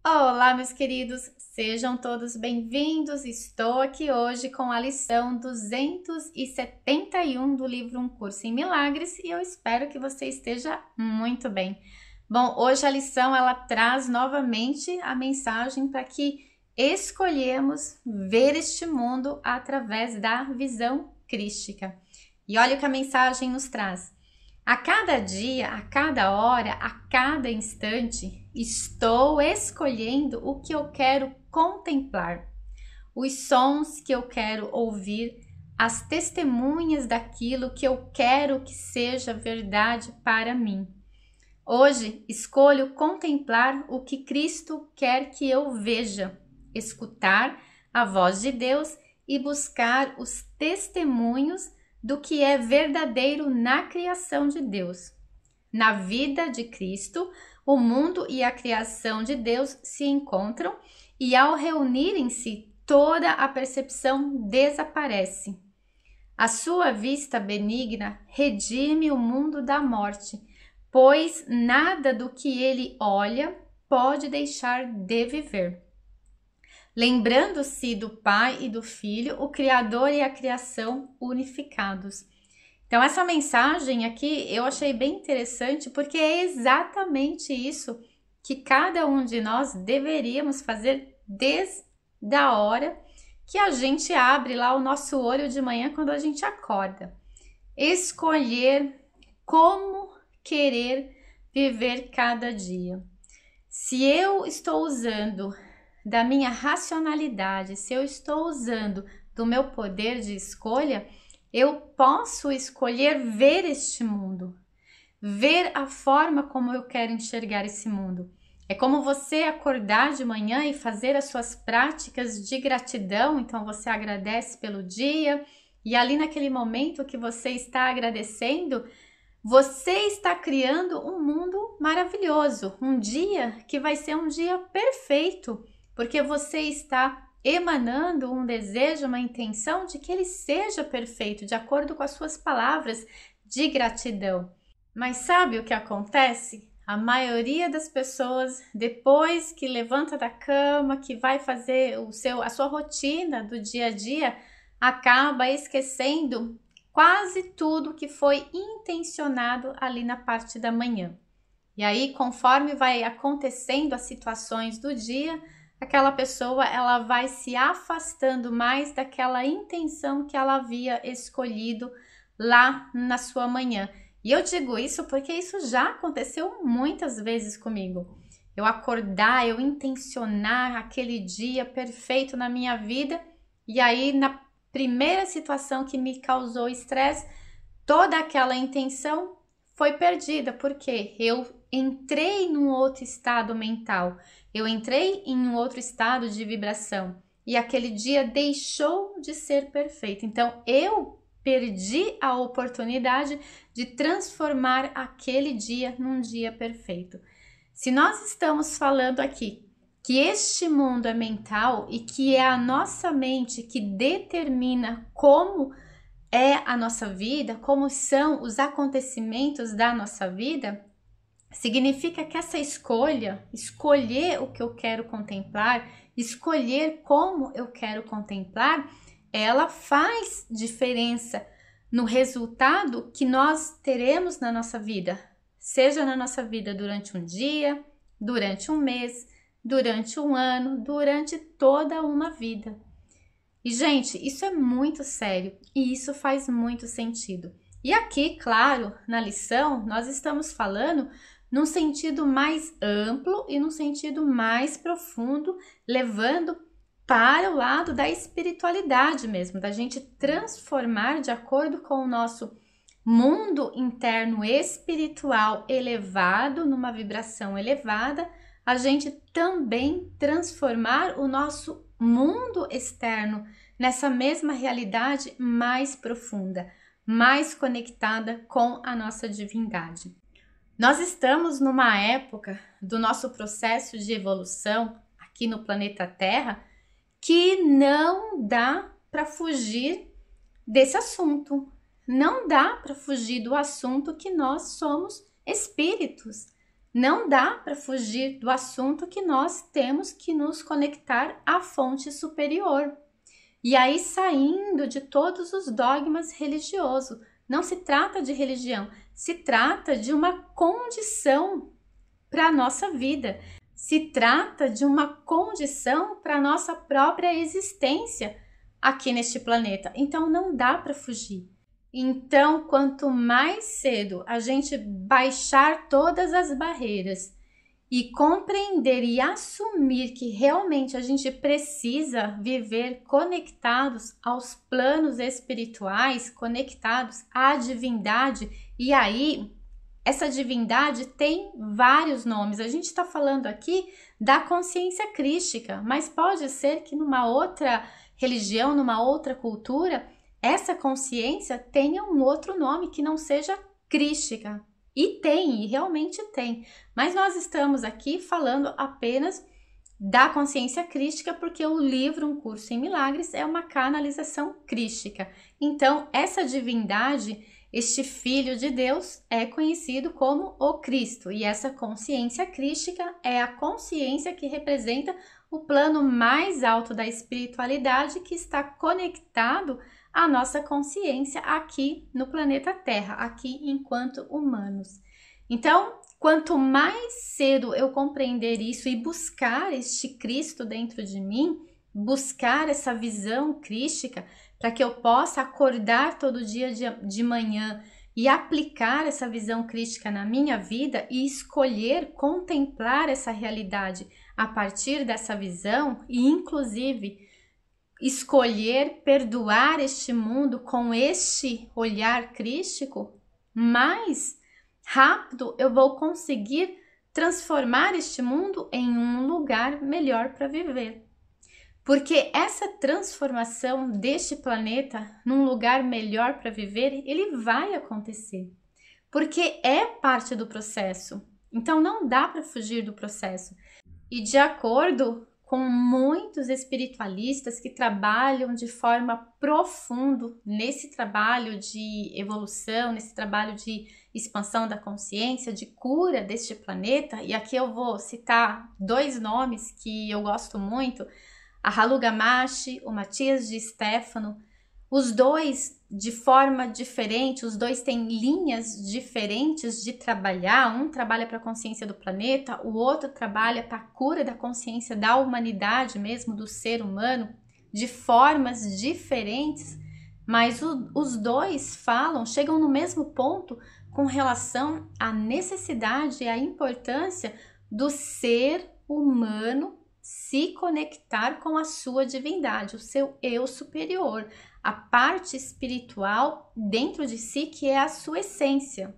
Olá, meus queridos, sejam todos bem-vindos. Estou aqui hoje com a lição 271 do livro Um Curso em Milagres e eu espero que você esteja muito bem. Bom, hoje a lição ela traz novamente a mensagem para que escolhemos ver este mundo através da visão crística. E olha o que a mensagem nos traz. A cada dia, a cada hora, a cada instante, estou escolhendo o que eu quero contemplar, os sons que eu quero ouvir, as testemunhas daquilo que eu quero que seja verdade para mim. Hoje, escolho contemplar o que Cristo quer que eu veja, escutar a voz de Deus e buscar os testemunhos do que é verdadeiro na criação de Deus. Na vida de Cristo, o mundo e a criação de Deus se encontram e ao reunirem-se, toda a percepção desaparece. A sua vista benigna redime o mundo da morte, pois nada do que ele olha pode deixar de viver. Lembrando-se do Pai e do Filho, o Criador e a criação unificados. Então, essa mensagem aqui eu achei bem interessante porque é exatamente isso que cada um de nós deveríamos fazer desde a hora que a gente abre lá o nosso olho de manhã quando a gente acorda. Escolher como querer viver cada dia. Se eu estou usando da minha racionalidade, se eu estou usando do meu poder de escolha, eu posso escolher ver este mundo, ver a forma como eu quero enxergar esse mundo. É como você acordar de manhã e fazer as suas práticas de gratidão, então você agradece pelo dia e ali naquele momento que você está agradecendo, você está criando um mundo maravilhoso, um dia que vai ser um dia perfeito, porque você está emanando um desejo, uma intenção de que ele seja perfeito, de acordo com as suas palavras de gratidão. Mas sabe o que acontece? A maioria das pessoas, depois que levanta da cama, que vai fazer a sua rotina do dia a dia, acaba esquecendo quase tudo que foi intencionado ali na parte da manhã. E aí, conforme vai acontecendo as situações do dia, aquela pessoa ela vai se afastando mais daquela intenção que ela havia escolhido lá na sua manhã. E eu digo isso porque isso já aconteceu muitas vezes comigo. Eu acordar, eu intencionar aquele dia perfeito na minha vida e aí na primeira situação que me causou estresse, toda aquela intenção foi perdida, porque eu entrei num outro estado mental, eu entrei em um outro estado de vibração e aquele dia deixou de ser perfeito. Então, eu perdi a oportunidade de transformar aquele dia num dia perfeito. Se nós estamos falando aqui que este mundo é mental e que é a nossa mente que determina como é a nossa vida, como são os acontecimentos da nossa vida, significa que essa escolha, escolher o que eu quero contemplar, escolher como eu quero contemplar, ela faz diferença no resultado que nós teremos na nossa vida, seja na nossa vida durante um dia, durante um mês, durante um ano, durante toda uma vida. E, gente, isso é muito sério e isso faz muito sentido. E aqui, claro, na lição, nós estamos falando num sentido mais amplo e num sentido mais profundo, levando para o lado da espiritualidade mesmo, da gente transformar de acordo com o nosso mundo interno espiritual elevado, numa vibração elevada, a gente também transformar o nosso mundo externo nessa mesma realidade mais profunda, mais conectada com a nossa divindade. Nós estamos numa época do nosso processo de evolução aqui no planeta Terra que não dá para fugir desse assunto. Não dá para fugir do assunto que nós somos espíritos. não dá para fugir do assunto que nós temos que nos conectar à fonte superior. E aí, saindo de todos os dogmas religiosos, não se trata de religião, se trata de uma condição para a nossa vida, se trata de uma condição para a nossa própria existência aqui neste planeta. Então, não dá para fugir. Então, quanto mais cedo a gente baixar todas as barreiras e compreender e assumir que realmente a gente precisa viver conectados aos planos espirituais, conectados à divindade, e aí essa divindade tem vários nomes. A gente está falando aqui da consciência crística, mas pode ser que numa outra religião, numa outra cultura, essa consciência tenha um outro nome que não seja crística. E tem, e realmente tem. Mas nós estamos aqui falando apenas da consciência crística, porque o livro Um Curso em Milagres é uma canalização crística. Então, essa divindade, este Filho de Deus, é conhecido como o Cristo. E essa consciência crística é a consciência que representa o plano mais alto da espiritualidade, que está conectado à nossa consciência aqui no planeta Terra, aqui enquanto humanos. Então, quanto mais cedo eu compreender isso e buscar este Cristo dentro de mim, buscar essa visão crística, para que eu possa acordar todo dia de manhã e aplicar essa visão crística na minha vida e escolher contemplar essa realidade a partir dessa visão e, inclusive, escolher perdoar este mundo com este olhar crístico, mais rápido eu vou conseguir transformar este mundo em um lugar melhor para viver. Porque essa transformação deste planeta num lugar melhor para viver, ele vai acontecer. Porque é parte do processo. Então não dá para fugir do processo. E de acordo com muitos espiritualistas que trabalham de forma profunda nesse trabalho de evolução, nesse trabalho de expansão da consciência, de cura deste planeta, e aqui eu vou citar dois nomes que eu gosto muito, a Halu Gamache, o Matias de Stefano. Os dois de forma diferente, os dois têm linhas diferentes de trabalhar. Um trabalha para a consciência do planeta, o outro trabalha para a cura da consciência da humanidade mesmo, do ser humano, de formas diferentes, mas os dois chegam no mesmo ponto com relação à necessidade e à importância do ser humano se conectar com a sua divindade, o seu eu superior, a parte espiritual dentro de si, que é a sua essência.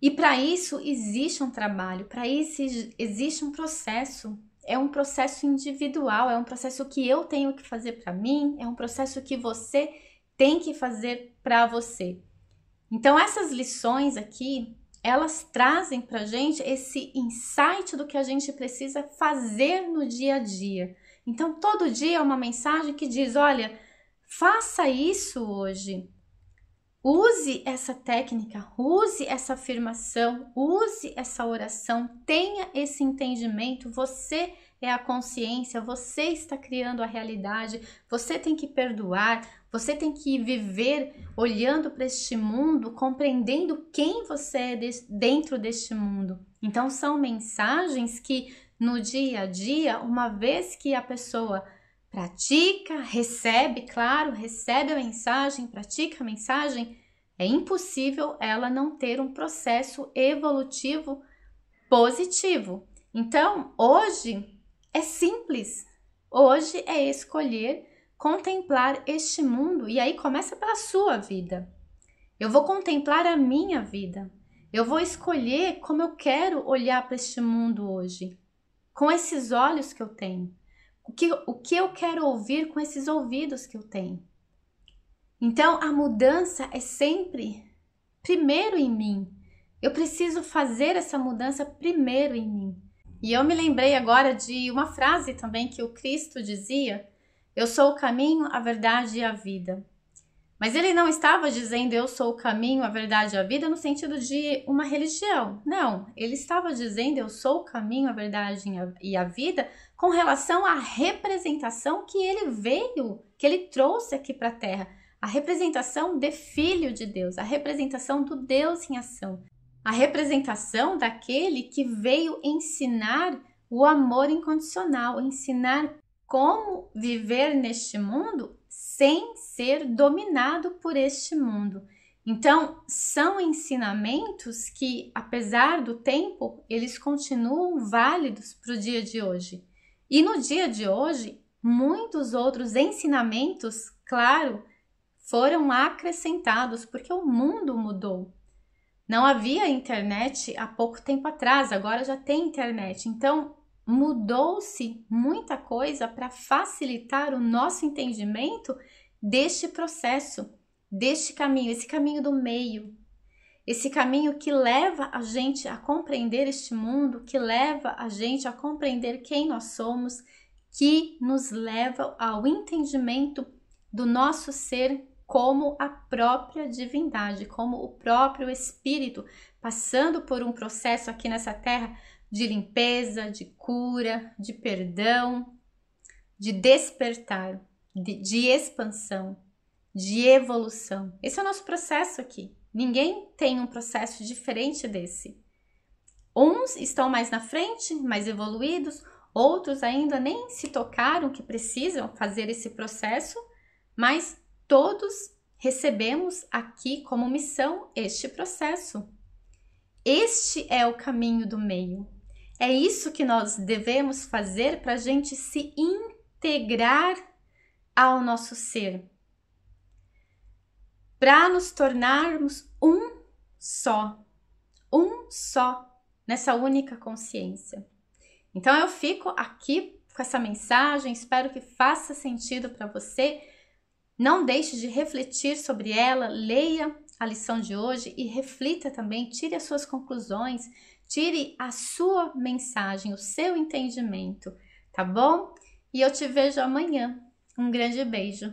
E para isso existe um trabalho, para isso existe um processo. É um processo individual, é um processo que eu tenho que fazer para mim, é um processo que você tem que fazer para você. Então essas lições aqui, elas trazem para a gente esse insight do que a gente precisa fazer no dia a dia. Então todo dia é uma mensagem que diz, olha, faça isso hoje. Use essa técnica, use essa afirmação, use essa oração, tenha esse entendimento. Você é a consciência, você está criando a realidade, você tem que perdoar, você tem que viver olhando para este mundo, compreendendo quem você é dentro deste mundo. Então são mensagens que no dia a dia, uma vez que a pessoa pratica, recebe a mensagem, pratica a mensagem, é impossível ela não ter um processo evolutivo positivo. Então, hoje é simples. Hoje é escolher contemplar este mundo, e aí começa pela sua vida. Eu vou contemplar a minha vida. Eu vou escolher como eu quero olhar para este mundo hoje, com esses olhos que eu tenho. O que eu quero ouvir com esses ouvidos que eu tenho. Então, a mudança é sempre primeiro em mim. Eu preciso fazer essa mudança primeiro em mim. E eu me lembrei agora de uma frase também que o Cristo dizia: eu sou o caminho, a verdade e a vida. Mas ele não estava dizendo eu sou o caminho, a verdade e a vida no sentido de uma religião. Não, ele estava dizendo eu sou o caminho, a verdade e a vida com relação à representação que ele veio, que ele trouxe aqui para a Terra. A representação de Filho de Deus, a representação do Deus em ação. A representação daquele que veio ensinar o amor incondicional, ensinar como viver neste mundo sem ser dominado por este mundo. Então, são ensinamentos que, apesar do tempo, eles continuam válidos para o dia de hoje. E no dia de hoje, muitos outros ensinamentos, claro, foram acrescentados porque o mundo mudou. Não havia internet há pouco tempo atrás, agora já tem internet. Então, mudou-se muita coisa para facilitar o nosso entendimento deste processo, deste caminho, esse caminho do meio, esse caminho que leva a gente a compreender este mundo, que leva a gente a compreender quem nós somos, que nos leva ao entendimento do nosso ser como a própria divindade, como o próprio Espírito, passando por um processo aqui nessa terra de limpeza, de cura, de perdão, de despertar, de expansão, de evolução. Esse é o nosso processo aqui. Ninguém tem um processo diferente desse. Uns estão mais na frente, mais evoluídos, outros ainda nem se tocaram que precisam fazer esse processo, mas todos recebemos aqui como missão este processo. Este é o caminho do meio. É isso que nós devemos fazer para a gente se integrar ao nosso ser, para nos tornarmos um só nessa única consciência. Então eu fico aqui com essa mensagem, espero que faça sentido para você. Não deixe de refletir sobre ela, leia a lição de hoje e reflita também, tire as suas conclusões, tire a sua mensagem, o seu entendimento, tá bom? E eu te vejo amanhã. Um grande beijo.